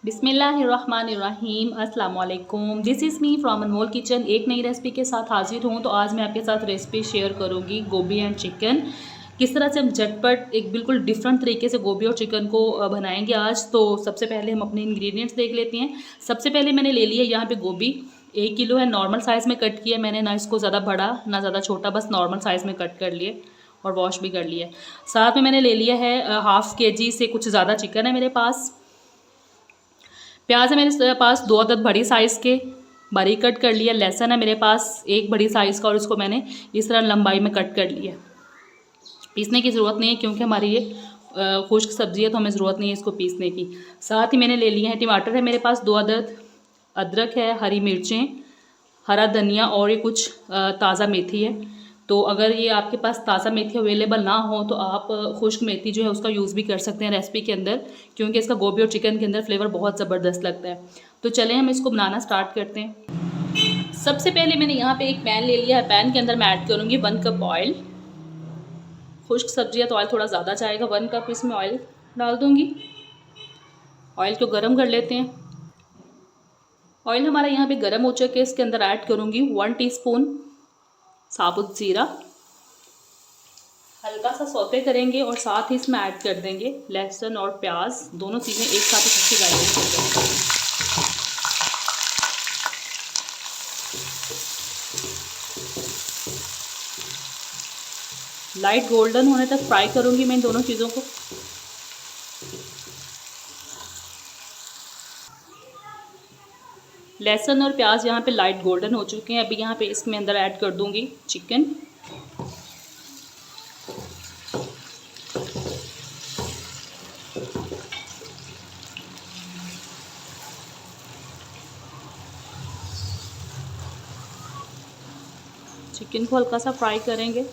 बिस्मिल्लाहिर्रहमानिर्रहीम अस्सलाम वालेकुम। This is me from Anmol kitchen. एक नई रेसिपी के साथ हाजिर हूँ। तो आज मैं आपके साथ रेसिपी शेयर करूँगी गोभी एंड चिकन। किस तरह से हम झटपट एक बिल्कुल डिफरेंट तरीके से गोभी और चिकन को बनाएंगे आज। तो सबसे पहले हम अपने इंग्रेडिएंट्स देख लेते हैं। सबसे पहले मैंने ले लिया यहाँ पे गोभी 1 किलो है, नॉर्मल साइज़ में कट किया मैंने, ना इसको ज़्यादा बड़ा ना ज़्यादा छोटा, बस नॉर्मल साइज़ में कट कर लिए और वॉश भी कर लिया। साथ में मैंने ले लिया है हाफ़ kg से कुछ ज़्यादा चिकन है मेरे पास। प्याज है मेरे पास 2 अदद बड़ी साइज़ के, बारीक कट कर लिया। लहसुन है मेरे पास 1 बड़ी साइज़ का और इसको मैंने इस तरह लंबाई में कट कर लिया। पीसने की ज़रूरत नहीं है क्योंकि हमारी ये खुश्क सब्ज़ी है, तो हमें ज़रूरत नहीं है इसको पीसने की। साथ ही मैंने ले लिए हैं टमाटर है मेरे पास 2 अदद, अदरक है, हरी मिर्चें, हरा धनिया और ये कुछ ताज़ा मेथी है। तो अगर ये आपके पास ताज़ा मेथी अवेलेबल ना हो तो आप खुश्क मेथी जो है उसका यूज़ भी कर सकते हैं रेसिपी के अंदर, क्योंकि इसका गोभी और चिकन के अंदर फ्लेवर बहुत ज़बरदस्त लगता है। तो चलें हम इसको बनाना स्टार्ट करते हैं। सबसे पहले मैंने यहाँ पे एक पैन ले लिया है। पैन के अंदर मैं ऐड करूँगी 1 कप ऑयल। खुश्क सब्जी है तो ऑयल थोड़ा ज़्यादा जाएगा, 1 कप इसमें ऑयल डाल दूँगी। ऑयल को गर्म कर लेते हैं। ऑयल हमारा यहाँ पे गर्म हो चुका है। इसके अंदर ऐड करूँगी 1 टीस्पून साबुत ज़ीरा। हल्का सा सौते करेंगे और साथ ही इसमें ऐड कर देंगे लहसुन और प्याज, दोनों चीज़ें एक साथ अच्छी गार्निश कर देंगे। लाइट गोल्डन होने तक फ्राई करूँगी मैं इन दोनों चीज़ों को। लहसुन और प्याज यहाँ पे लाइट गोल्डन हो चुके हैं। अभी यहाँ पे इसमें अंदर ऐड कर दूँगी चिकन। चिकन को हल्का सा फ्राई करेंगे।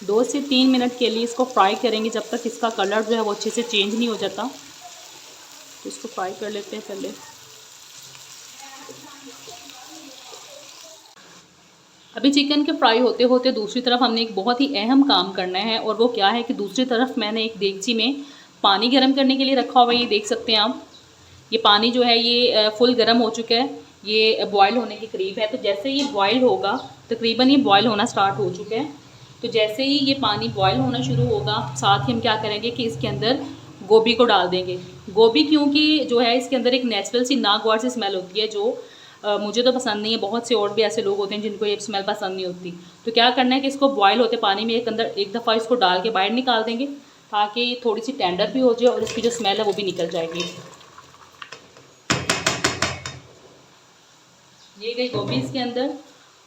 दो से 3 मिनट के लिए इसको फ्राई करेंगे, जब तक इसका कलर जो है वो अच्छे से चेंज नहीं हो जाता। तो इसको फ्राई कर लेते हैं पहले। अभी चिकन के फ्राई होते होते दूसरी तरफ हमने एक बहुत ही अहम काम करना है, और वो क्या है कि दूसरी तरफ मैंने एक देगची में पानी गर्म करने के लिए रखा हुआ है। ये देख सकते हैं आप, ये पानी जो है ये फुल गर्म हो चुका है, ये बॉयल होने के करीब है। तो जैसे ये बॉयल होगा, तकरीबन ये बॉयल होना स्टार्ट हो चुका है। तो जैसे ही ये पानी बॉयल होना शुरू होगा, साथ ही हम क्या करेंगे कि इसके अंदर गोभी को डाल देंगे। गोभी क्योंकि जो है इसके अंदर एक नेचुरल सी नागवार सी स्मेल होती है, जो मुझे तो पसंद नहीं है, बहुत से और भी ऐसे लोग होते हैं जिनको ये स्मेल पसंद नहीं होती। तो क्या करना है कि इसको बॉयल होते पानी में एक दफ़ा इसको डाल के बाहर निकाल देंगे, ताकि थोड़ी सी टेंडर भी हो जाए और इसकी जो स्मेल है वो भी निकल जाएगी। ये गई गोभी इसके अंदर,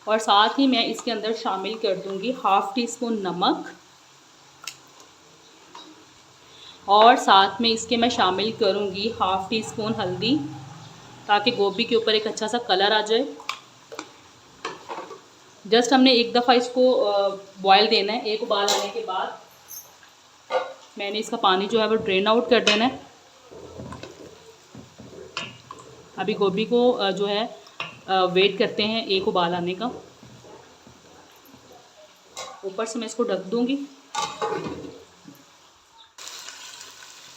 और साथ ही मैं इसके अंदर शामिल कर दूंगी हाफ़ टी स्पून नमक, और साथ में इसके मैं शामिल करूंगी हाफ़ टी स्पून हल्दी, ताकि गोभी के ऊपर एक अच्छा सा कलर आ जाए। जस्ट हमने एक दफ़ा इसको बॉयल देना है। एक उबाल आने के बाद मैंने इसका पानी जो है वो ड्रेन आउट कर देना है। अभी गोभी को जो है वेट करते हैं एक उबाल आने का। ऊपर से मैं इसको ढक दूंगी।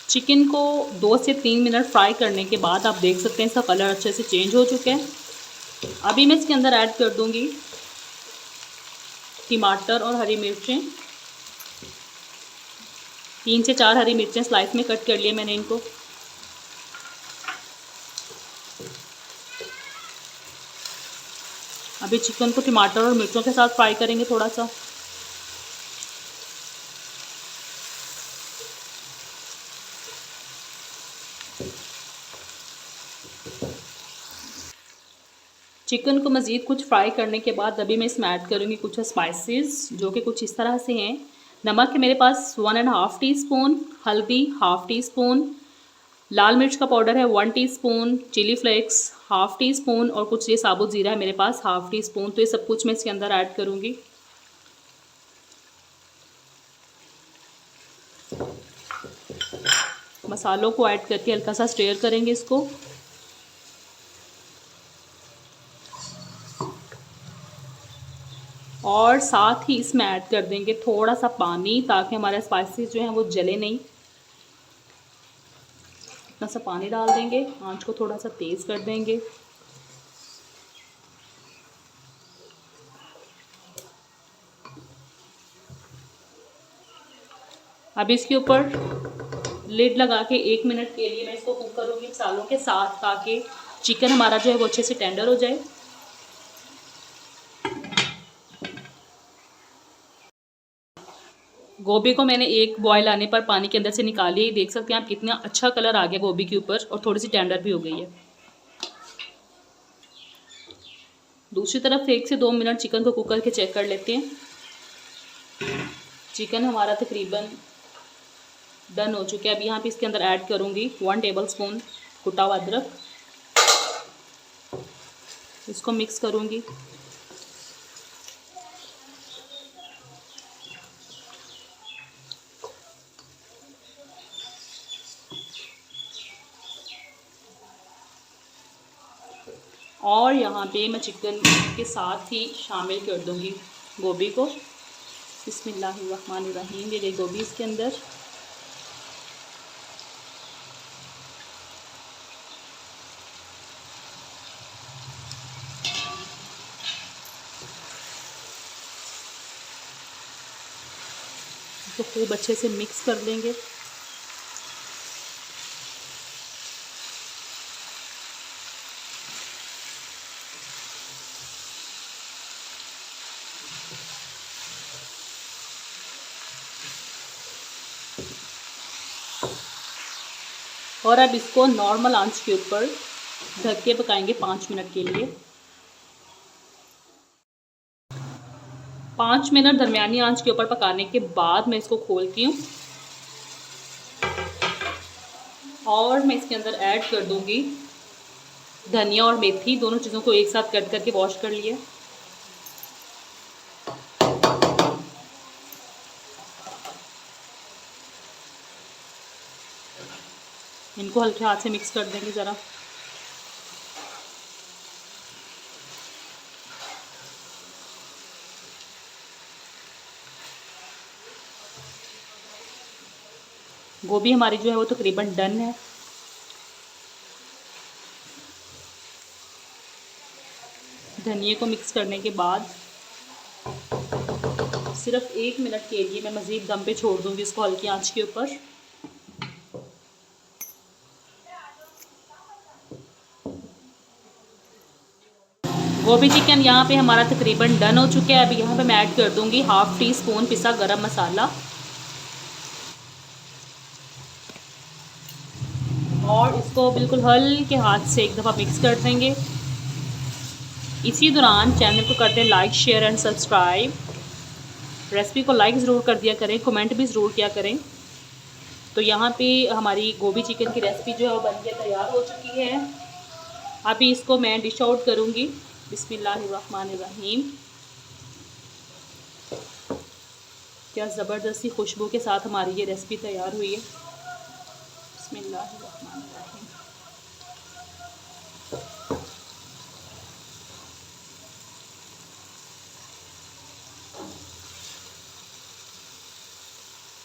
चिकन को 2 से 3 मिनट फ्राई करने के बाद आप देख सकते हैं इसका कलर अच्छे से चेंज हो चुका है। अभी मैं इसके अंदर ऐड कर दूंगी टमाटर और हरी मिर्चें। 3 से 4 हरी मिर्चें स्लाइस में कट कर लिए मैंने इनको। अभी चिकन को टमाटर और मिर्चों के साथ फ्राई करेंगे थोड़ा सा। चिकन को मज़ीद कुछ फ्राई करने के बाद अभी मैं इसमें ऐड करूँगी कुछ स्पाइसेस, जो कि कुछ इस तरह से हैं। नमक है मेरे पास 1.5 टीस्पून, हल्दी हाफ़ टी स्पून, लाल मिर्च का पाउडर है 1 teaspoon, chilli flakes half teaspoon, और कुछ ये साबुत ज़ीरा है मेरे पास हाफ़ टी स्पून। तो ये सब कुछ मैं इसके अंदर ऐड करूँगी। मसालों को ऐड करके हल्का सा स्टेयर करेंगे इसको। और साथ ही इसमें ऐड कर देंगे थोड़ा सा पानी, ताकि हमारे स्पाइसेस जो हैं वो जले नहीं। इतना सा पानी डाल देंगे, आंच को थोड़ा सा तेज़ कर देंगे। अब इसके ऊपर लिड लगा के 1 मिनट के लिए मैं इसको कुक करूँगी मसालों के साथ, ताकि चिकन हमारा जो है वो अच्छे से टेंडर हो जाए। गोभी को मैंने एक बॉयल आने पर पानी के अंदर से निकाली, देख सकते हैं आप कितना अच्छा कलर आ गया गोभी के ऊपर, और थोड़ी सी टेंडर भी हो गई है। दूसरी तरफ 1 से 2 मिनट चिकन को कुक करके चेक कर लेते हैं। चिकन हमारा तकरीबन डन हो चुका है। अब यहाँ पे इसके अंदर ऐड करूँगी 1 टेबलस्पून कुटा हुआ अदरक। इसको मिक्स करूँगी। और यहाँ पे मैं चिकन के साथ ही शामिल कर दूँगी गोभी को। बिस्मिल्लाहिर्रहमानिर्रहीम। ये गोभी इसके अंदर। तो खूब अच्छे से मिक्स कर लेंगे। और अब इसको नॉर्मल आंच के ऊपर ढक के पकाएंगे 5 मिनट के लिए। 5 मिनट दरमियानी आंच के ऊपर पकाने के बाद मैं इसको खोलती हूँ और मैं इसके अंदर ऐड कर दूँगी धनिया और मेथी। दोनों चीज़ों को एक साथ कट करके वॉश कर लिया। इनको हल्के हाथ से मिक्स कर देंगे ज़रा। गोभी हमारी जो है वो तकरीबन डन है। धनिए को मिक्स करने के बाद सिर्फ 1 मिनट के लिए मैं मज़ीद दम पे छोड़ दूँगी इसको हल्की आंच के ऊपर। गोभी चिकन यहाँ पे हमारा तकरीबन डन हो चुका है। अभी यहाँ पे मैं ऐड कर दूँगी 1/2 टीस्पून पिसा गरम मसाला और इसको बिल्कुल हल्के हाथ से एक दफ़ा मिक्स कर देंगे। इसी दौरान चैनल को करते हैं like, share and subscribe. Recipe को लाइक ज़रूर कर दिया करें, कमेंट भी ज़रूर किया करें। तो यहाँ पे हमारी गोभी चिकन की रेसिपी जो है वो बन के तैयार हो चुकी है। अभी इसको मैं डिश आउट करूँगी। बिस्मिल्लाहिर्रहमानिर्रहीम। क्या ज़बरदस्ती खुशबू के साथ हमारी ये रेसिपी तैयार हुई है। बिस्मिल्लाहिर्रहमानिर्रहीम।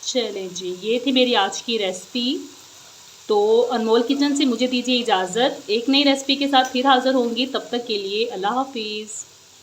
चलें जी, ये थी मेरी आज की रेसिपी। तो अनमोल किचन से मुझे दीजिए इजाज़त। एक नई रेसिपी के साथ फिर हाज़िर होंगी। तब तक के लिए अल्लाह हाफिज़।